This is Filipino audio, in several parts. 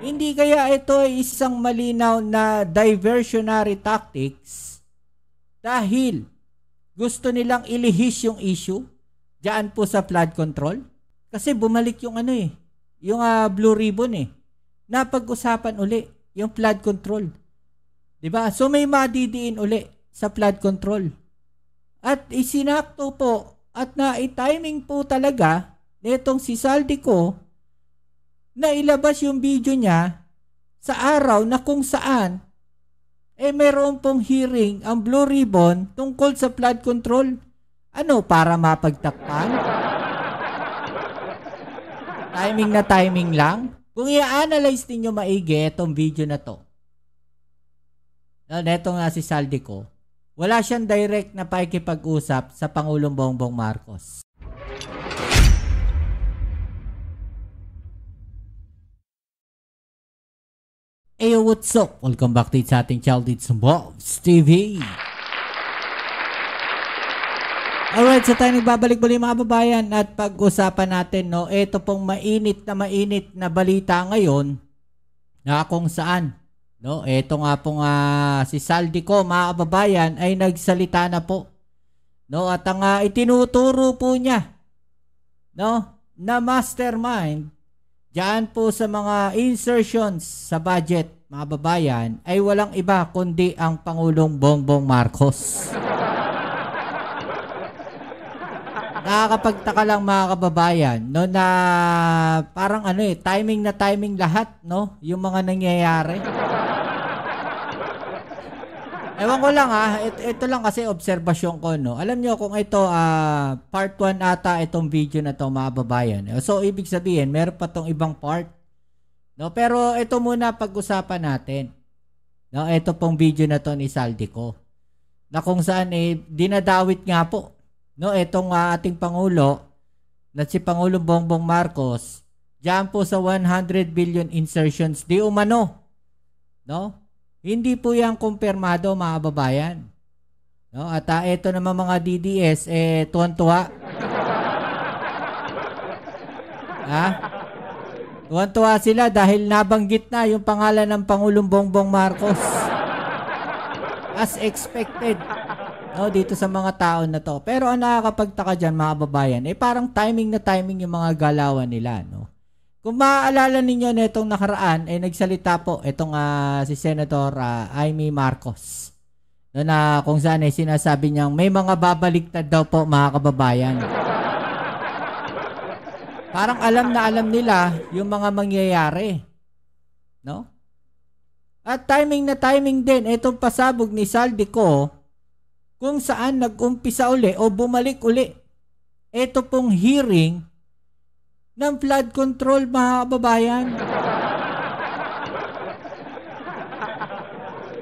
Hindi kaya ito ay isang malinaw na diversionary tactics dahil gusto nilang ilihis yung issue diyan po sa flood control? Kasi bumalik yung yung Blue Ribbon Napag-usapan uli yung flood control. 'Di ba? So may madidiin uli sa flood control. At isinakto po at na-timing po talaga nitong si Saldico na ilabas yung video niya sa araw na kung saan meron pong hearing ang Blue Ribbon tungkol sa flood control. Para mapagtakpan? Timing lang? Kung i-analyze ninyo maigi itong video na to, neto nga si Saldico, wala siyang direct na pakikipag-usap sa Pangulong Bongbong Marcos. Hey, what's up? Welcome back to sa ating channel dito sa Bobs TV. Alright, so tayo nagbabalik muli mga babayan at pag-usapan natin, ito pong mainit na balita ngayon na kung saan, ito nga pong si Saldico mga kababayan ay nagsalita na po. At ang itinuturo po niya, na mastermind diyan po sa mga insertions sa budget mga babayan ay walang iba kundi ang Pangulong Bongbong Marcos. Nakakapagtaka lang mga kababayan, na parang timing lahat, yung mga nangyayari. Ewan ko lang ito lang kasi obserbasyon ko, Alam nyo kung ito part 1 ata itong video na to mga kababayan. So ibig sabihin, meron pa tong ibang part. Pero ito muna pag-usapan natin. Ito pong video na to ni Saldico. Na kung saan dinadawit nga po itong ating Pangulo na si Pangulong Bongbong Marcos diyan po sa 100 billion insertions di umano. Hindi po yan kumpirmado mga babayan. At ito naman mga DDS tuwan-tuwa. Tuwan-tuwa sila dahil nabanggit na yung pangalan ng Pangulong Bongbong Marcos. As expected. Dito sa mga tao na to. Pero ang nakakapagtaka dyan mga babayan, parang timing yung mga galawan nila. Kung maaalala ninyo na itong nakaraan, nagsalita po itong si Senator Amy Marcos. Na kung saan sinasabi niyang may mga babaliktad daw po mga kababayan. Parang alam na alam nila yung mga mangyayari. At timing din itong pasabog ni Saldico kung saan nag-umpisa uli o bumalik uli ito pong hearing ng flood control mga kababayan.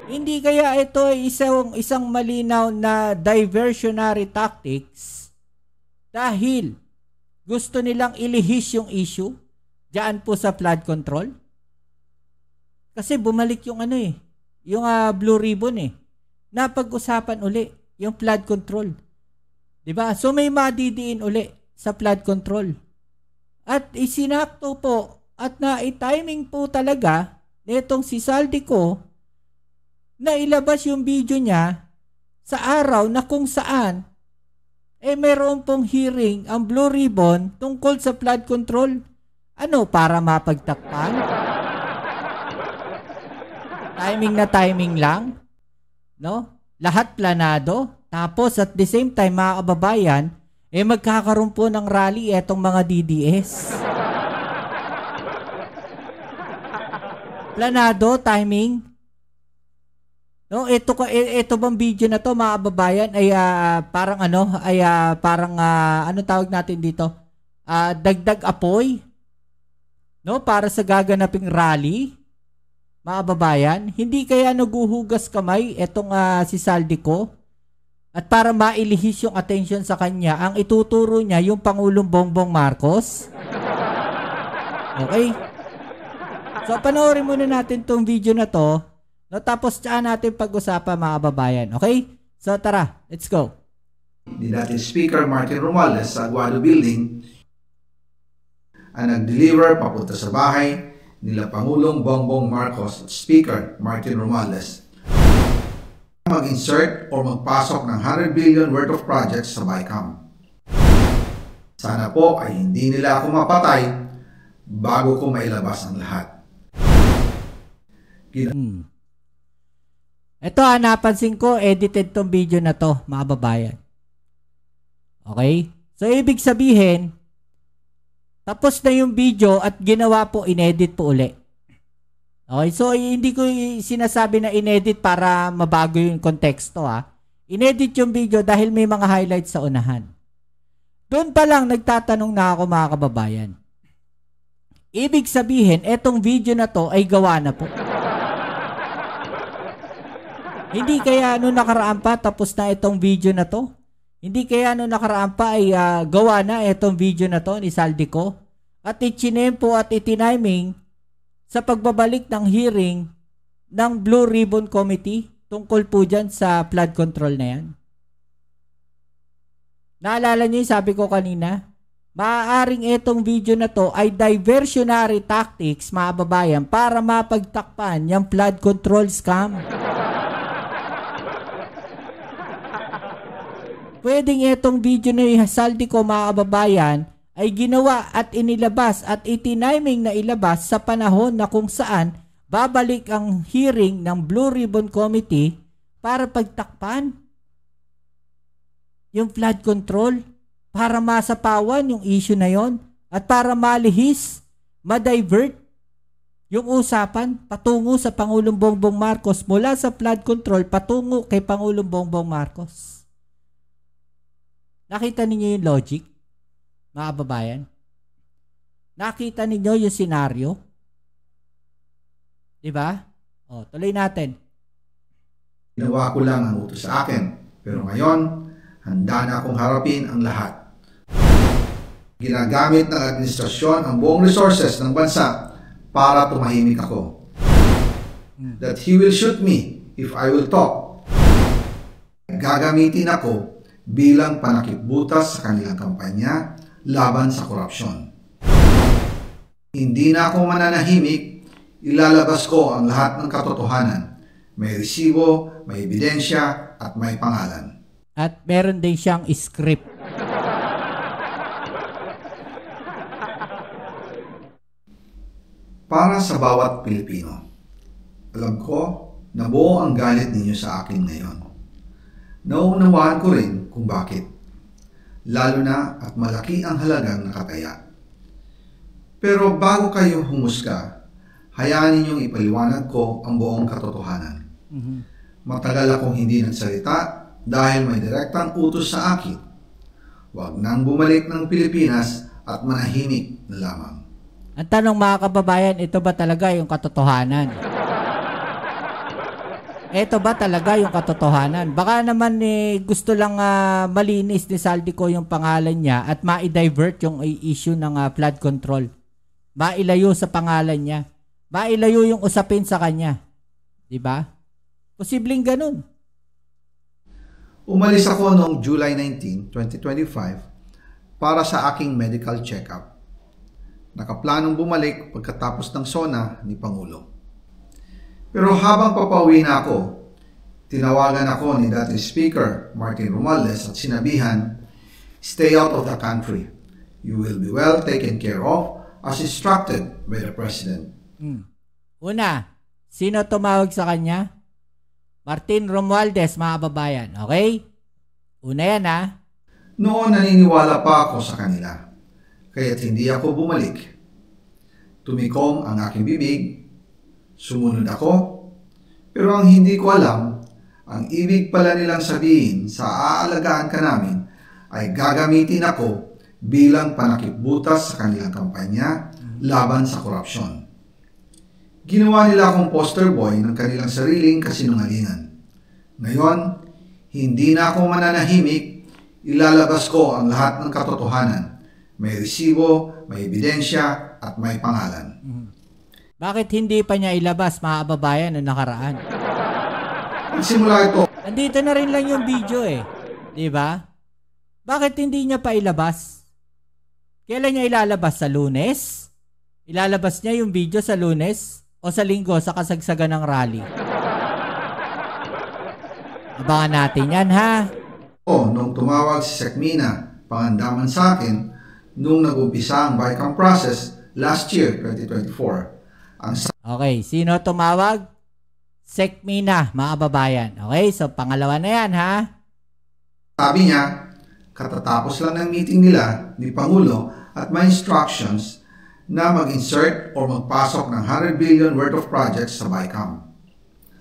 Hindi kaya ito ay isang malinaw na diversionary tactics dahil gusto nilang ilihis yung issue diyan po sa flood control? Kasi bumalik yung yung Blue Ribbon Napag-usapan uli yung flood control. 'Di ba? So may madidiin uli sa flood control. At isinakto po at na-timing po talaga nitong si Saldico na ilabas yung video niya sa araw na kung saan meron pong hearing ang Blue Ribbon tungkol sa flood control. Para mapagtakpan? Timing lang? Lahat planado. Tapos at the same time mga kababayan, magkakaroon po ng rally etong mga DDS. Planado, timing. Ito bang video na to mga kababayan ay parang anong tawag natin dito? Dagdag apoy. Para sa gaganaping rally. Mga kababayan, hindi kaya naguhugas kamay etong si Saldico? At para mailihis yung attention sa kanya, ang ituturo niya yung Pangulong Bongbong Marcos? Okay? So, panoorin muna natin tong video na to. Tapos tsaka natin pag-usapan mga kababayan. Okay? So, tara. Let's go. Ni dating Speaker Martin Romualdez sa Aguado Building ang nag-deliver papunta sa bahay nila Pangulong Bongbong Marcos at Speaker Martin Romualdez mag-insert o magpasok ng 100 billion worth of projects sa BICAM. Sana po ay hindi nila ako mapatay bago ko mailabas ang lahat. Ito napansin ko, edited tong video na to, mga babayan. Okay? So, ibig sabihin, tapos na yung video at ginawa po, inedit po uli. Okay? So, hindi ko sinasabi na inedit para mabago yung konteksto, ha. Inedit yung video dahil may mga highlights sa unahan. Doon pa lang nagtatanong na ako, mga kababayan. Ibig sabihin, etong video na to ay gawa na po. Hindi kaya nung nakaraan pa tapos na itong video na to? Hindi kaya nung nakaraan pa ay gawa na itong video na to ni Saldico? At ichinempo at itiniming sa pagbabalik ng hearing ng Blue Ribbon Committee tungkol po dyan sa flood control na yan. Naalala nyo yung sabi ko kanina? Maaaring itong video na to ay diversionary tactics, mga babayan, para mapagtakpan yung flood control scam. Pwedeng itong video na yung Saldico, mga kababayan, ay ginawa at inilabas at itiniming na ilabas sa panahon na kung saan babalik ang hearing ng Blue Ribbon Committee para pagtakpan yung flood control, para masapawan yung issue na yon at para malihis, ma-divert yung usapan patungo sa Pangulong Bongbong Marcos mula sa flood control patungo kay Pangulong Bongbong Marcos. Nakita ninyo yung logic, mga babayan? Nakita ninyo yung senaryo? Diba? O, tuloy natin. Ginawa ko lang ang utos sa akin, pero ngayon, handa na akong harapin ang lahat. Ginagamit ng administrasyon ang buong resources ng bansa para tumahimik ako. That he will shoot me if I will talk. Gagamitin ako bilang panakipbutas sa kanilang kampanya laban sa korupsyon. Hindi na ako mananahimik, ilalabas ko ang lahat ng katotohanan. May resibo, may ebidensya, at may pangalan. At meron din siyang script. Para sa bawat Pilipino, alam ko na buo ang galit ninyo sa akin ngayon. Nauunawaan ko rin kung bakit, lalo na at malaki ang halagang nakataya. Pero bago kayo humusga, hayaan ninyong ipaliwanag ko ang buong katotohanan. Matagal akong hindi nagsalita dahil may direktang utos sa akin. Huwag nang bumalik ng Pilipinas at manahimik na lamang. Ang tanong, mga kababayan, ito ba talaga yung katotohanan? Ito ba talaga yung katotohanan? Baka naman gusto lang malinis ni Saldico yung pangalan niya at ma-divert yung issue ng flood control. Mailayo sa pangalan niya. Mailayo yung usapin sa kanya. Diba? Posibleng ganun. Umalis ako noong July 19, 2025 para sa aking medical check-up. Nakaplanong bumalik pagkatapos ng SONA ni Pangulo. Pero habang papauwi na ako, tinawagan ako ni dating Speaker Martin Romualdez at sinabihan, "Stay out of the country. You will be well taken care of as instructed by the President." Una, sino tumawag sa kanya? Martin Romualdez, mga kababayan. Okay? Una yan, ha? Noon naniniwala pa ako sa kanila, kaya't hindi ako bumalik. Tumikom ang aking bibig, sumunod ako, pero ang hindi ko alam, ang ibig pala nilang sabihin sa aalagaan ka namin ay gagamitin ako bilang panakipbutas sa kanilang kampanya laban sa korupsyon. Ginawa nila akong poster boy ng kanilang sariling kasinungalingan. Ngayon, hindi na ako mananahimik, ilalabas ko ang lahat ng katotohanan. May resibo, may ebidensya, at may pangalan. Bakit hindi pa niya ilabas, mga kababayan, noong nakaraan? Nagsimula ito. Andito na rin lang yung video eh. Diba? Bakit hindi niya pa ilabas? Kailan niya ilalabas? Sa Lunes? Ilalabas niya yung video sa Lunes o sa Linggo sa kasagsagan ng rally. Abangan natin yan, ha? Nung tumawag si Sekmina Pangandaman sa akin nung nag-umpisa ang BICAM process last year, 2024. Okay, sino tumawag? Sekmina, mga kababayan. Okay, so pangalawa na yan, ha? Sabi niya, katatapos lang ng meeting nila ni Pangulo at may instructions na mag-insert o magpasok ng 100 billion worth of projects sa BICAM.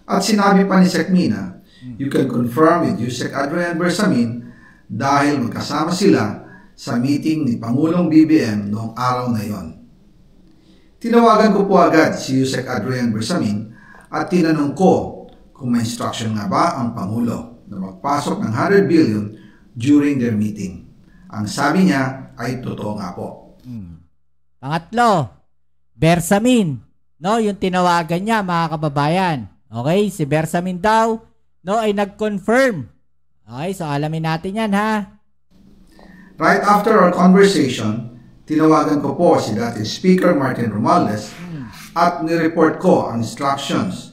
At sinabi pa ni Sekmina, you can confirm with Yusek Adrian Bersamin dahil magkasama sila sa meeting ni Pangulong BBM noong araw na yon. Tinawagan ko po agad si Yusek Adrian Bersamin at tinanong ko kung may instruction nga ba ang Pangulo na magpasok ng 100 billion during their meeting. Ang sabi niya ay totoo nga po. Pangatlo, Bersamin. No, yung tinawagan niya, mga kababayan. Okay, si Bersamin daw, no, ay nag-confirm. Okay, so alamin natin yan, ha? Right after our conversation, tinawagan ko po si dating Speaker Martin Romualdez at nireport ko ang instructions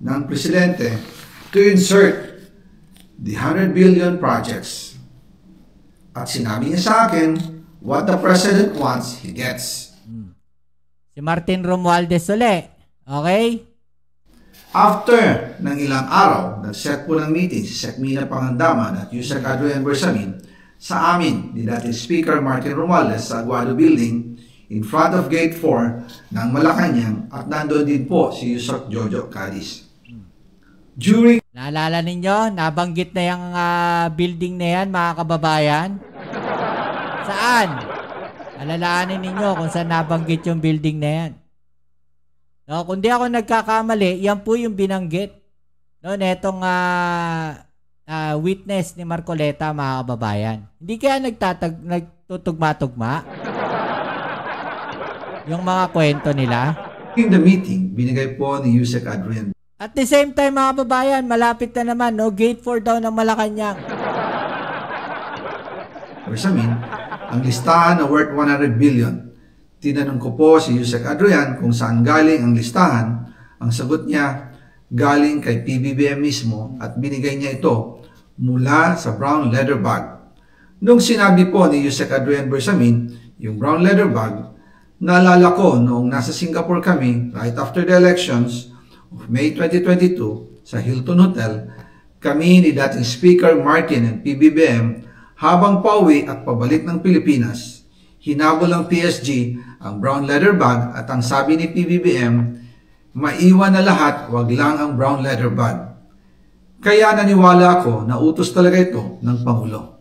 ng Presidente to insert the 100 billion projects. At sinabi niya sa akin, what the President wants, he gets. Si Martin Romualdez ulit. Okay? After ng ilang araw, nag-set po ng meeting si Sekmina Pangandaman at Yusek Adrian Bersamin sa amin ni dating Speaker Martin Romualdez sa Aguado Building in front of Gate 4 ng Malacanang at nandoon din po si Yusek Jojo Cadiz. Naalala ninyo, nabanggit na yung building na yan, mga kababayan? Saan? Alalahanin ninyo kung saan nabanggit yung building na yan. No, kung di ako nagkakamali, yan po yung binanggit. No, netong witness ni Marcoleta, mga kababayan. Hindi kaya nagtutugma-tugma yung mga kwento nila. In the meeting, binigay po ni Yusek Adrian. At the same time, mga kababayan, malapit na naman, no, Gate 4 daw ng Malacanang. Bersamin, ang listahan na worth 100 billion. Tinanong ko po si Yusek Adrian kung saan galing ang listahan. Ang sagot niya, galing kay PBBM mismo at binigay niya ito mula sa brown leather bag. Nung sinabi po ni Yusek Adrian Bersamin, yung brown leather bag, naalala ko noong nasa Singapore kami right after the elections of May 2022 sa Hilton Hotel, kami ni dating Speaker Martin and PBBM habang pauwi at pabalik ng Pilipinas. Hinabol ng PSG ang brown leather bag at ang sabi ni PBBM, maiwan na lahat, wag lang ang brown leather bag. Kaya naniwala ako na utos talaga ito ng Pangulo.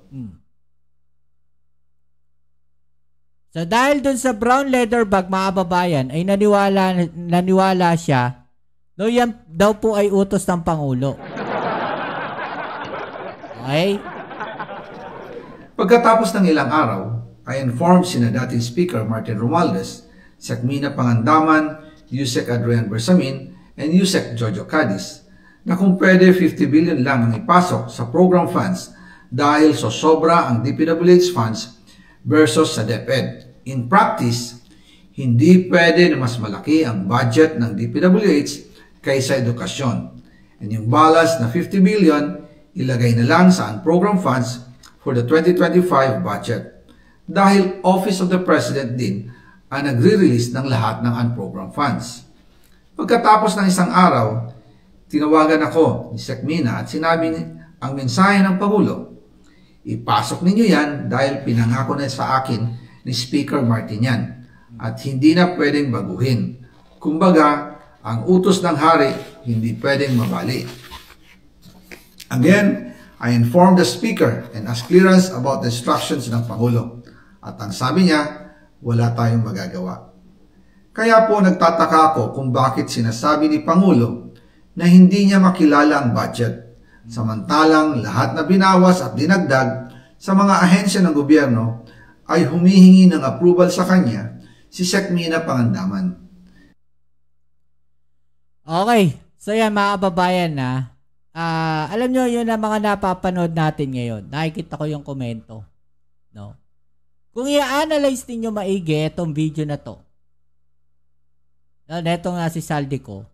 So dahil dun sa brown leather bag, mga kababayan, ay naniwala siya, no, yan daw po ay utos ng Pangulo. Okay? Pagkatapos ng ilang araw, I informed sina dating Speaker Martin Romualdez, Sekmina Pangandaman, Yusek Adrian Bersamin, and Yusek Jojo Cadiz na kung pwede 50 billion lang ang ipasok sa program funds dahil sobra ang DPWH funds versus sa DepEd. In practice, hindi pwede na mas malaki ang budget ng DPWH kaysa edukasyon. And yung balance na 50 billion, ilagay na lang sa program funds for the 2025 budget. Dahil Office of the President din ang nagre-release ng lahat ng unprogrammed funds. Pagkatapos ng isang araw, tinawagan ako ni Sekmina at sinabi ang mensahe ng Pangulo, ipasok ninyo yan dahil pinangako na sa akin ni Speaker Martin yan at hindi na pwedeng baguhin. Kumbaga, ang utos ng hari hindi pwedeng mabali. Again, I informed the Speaker and asked clearance about the instructions ng Pangulo. At ang sabi niya, wala tayong magagawa. Kaya po nagtataka ako kung bakit sinasabi ni Pangulo na hindi niya makilala ang budget. Samantalang lahat na binawas at dinagdag sa mga ahensya ng gobyerno ay humihingi ng approval sa kanya si Sekmina Pangandaman. Okay, so yan mga kababayan na, alam nyo yun ang mga napapanood natin ngayon. Nakikita ko yung komento. No? Kung i-analyze ninyo maigi itong video na to, Netong nga si Saldico,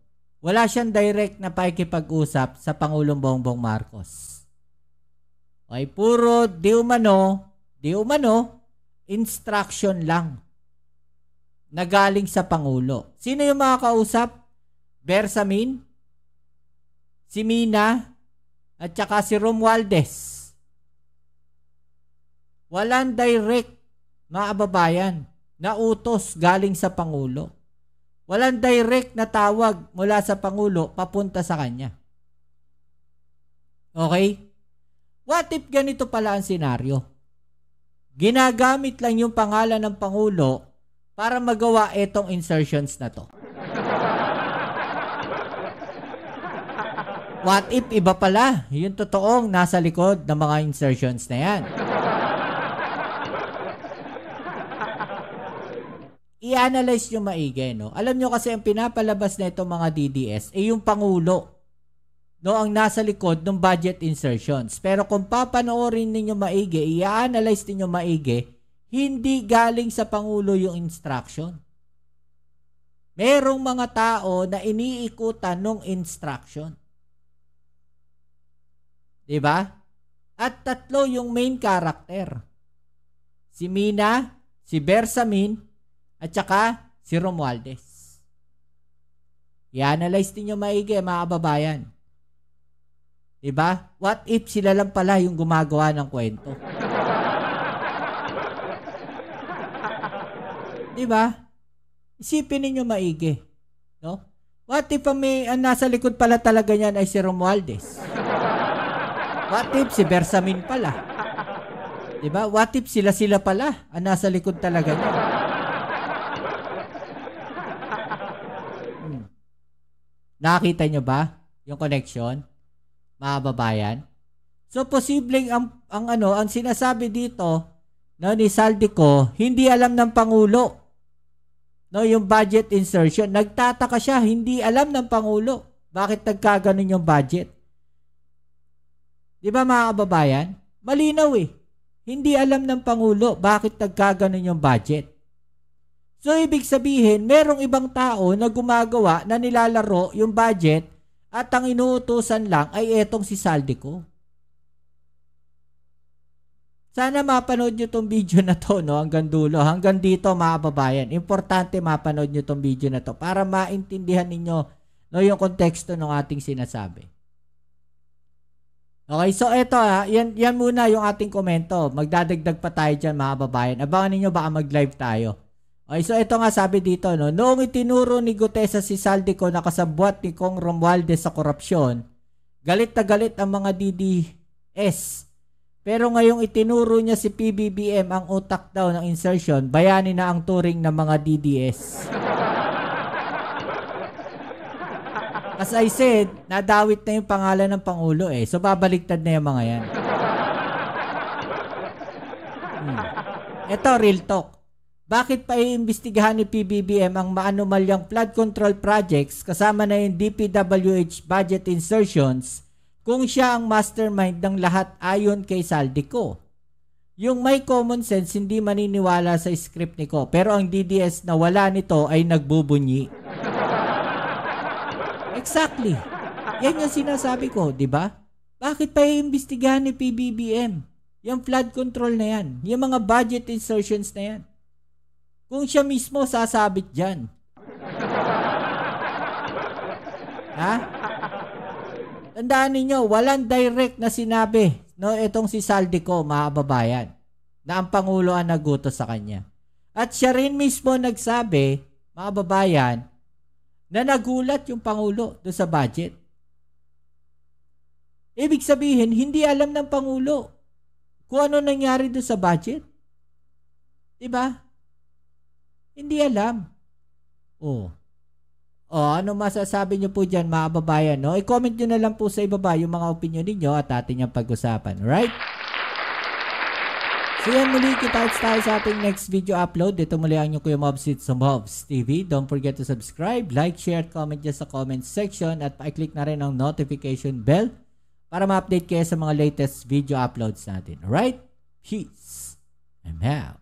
wala siyang direct na pakikipag-usap sa Pangulong Bongbong Marcos. Okay, puro di umano, instruction lang na galing sa Pangulo. Sino yung mga kausap? Bersamin, si Mina, at saka si Romualdez. Walang direct, mga kababayan, na utos galing sa Pangulo. Walang direct na tawag mula sa Pangulo papunta sa kanya. Okay? What if ganito pala ang senaryo? Ginagamit lang yung pangalan ng Pangulo para magawa itong insertions na to. What if iba pala yung totoong nasa likod ng mga insertions na yan? I-analyze nyo maigi, no? Alam nyo kasi ang pinapalabas na itong mga DDS yung Pangulo, no, ang nasa likod ng budget insertions. Pero kung papanoorin ninyo maigi, i-analyze ninyo maigi, hindi galing sa Pangulo yung instruction. Merong mga tao na iniikutan ng instruction. Diba? At tatlo yung main character. Si Mina, si Bersamin, at saka si Romualdez. I-analyze ninyo maigi, mga kababayan. Diba? What if sila lang pala yung gumagawa ng kwento? Diba? Isipin ninyo maigi. No? What if ang nasa likod pala talaga niyan ay si Romualdez? What if si Bersamin pala? Diba? What if sila pala ang nasa likod talaga niyan? Nakita nyo ba yung connection, mga babayan? So posibleng ang sinasabi dito, no, ni Saldico, hindi alam ng Pangulo, no, yung budget insertion. Nagtataka siya, hindi alam ng Pangulo bakit nagkaganon yung budget. Di ba, mga kababayan? Malinaw eh. Hindi alam ng Pangulo bakit nagkaganon yung budget. So, ibig sabihin, merong ibang tao na gumagawa na nilalaro yung budget at ang inuutusan lang ay etong si Saldico. Sana mapanood nyo tong video na to, no, hanggang dulo. Hanggang dito, mga kababayan. Importante mapanood nyo tong video na to para maintindihan ninyo, no, yung konteksto ng ating sinasabi. Okay, so eto yan muna yung ating komento. Magdadagdag pa tayo dyan, mga kababayan. Abangan ninyo, baka mag-live tayo. Okay, so ito nga sabi dito, no, noong itinuro ni Gutesa si Saldico na kasabwat ni Kong Romualdez sa korupsyon, galit na galit ang mga DDS. Pero ngayong itinuro niya si PBBM ang utak daw ng insertion, bayani na ang turing ng mga DDS. As I said, nadawit na yung pangalan ng Pangulo eh. So babaliktad na yung mga yan. Ito, real talk. Bakit pa iimbestigahan ni PBBM ang maanumalyang flood control projects kasama na yung DPWH budget insertions kung siya ang mastermind ng lahat ayon kay Saldico? Yung may common sense hindi maniniwala sa script ni Ko, pero ang DDS na wala nito ay nagbubunyi. Exactly. Yan yung sinasabi ko, di ba? Bakit pa iimbestigahan ni PBBM yung flood control na yan? Yung mga budget insertions na yan? Kung siya mismo sasabit dyan. Ha? Tandaan ninyo, walang direct na sinabi, no, itong si Saldico, mga kababayan, na ang Pangulo ang nagutos sa kanya. At siya rin mismo nagsabi, mga kababayan, na nagulat yung Pangulo doon sa budget. Ibig sabihin, hindi alam ng Pangulo kung ano nangyari doon sa budget. Diba? Hindi alam. Ano masasabi nyo po dyan, mga kababayan, no? I-comment nyo na lang po sa ibaba yung mga opinion ninyo at atin yung pag-usapan. Alright? So yan, muli kita tayo sa ating next video upload. Dito muli ang nyo Kuya Mobs sa Mobs TV. Don't forget to subscribe, like, share, comment dyan sa comment section at pa-click na rin ang notification bell para ma-update kayo sa mga latest video uploads natin. Alright? Peace. I'm out.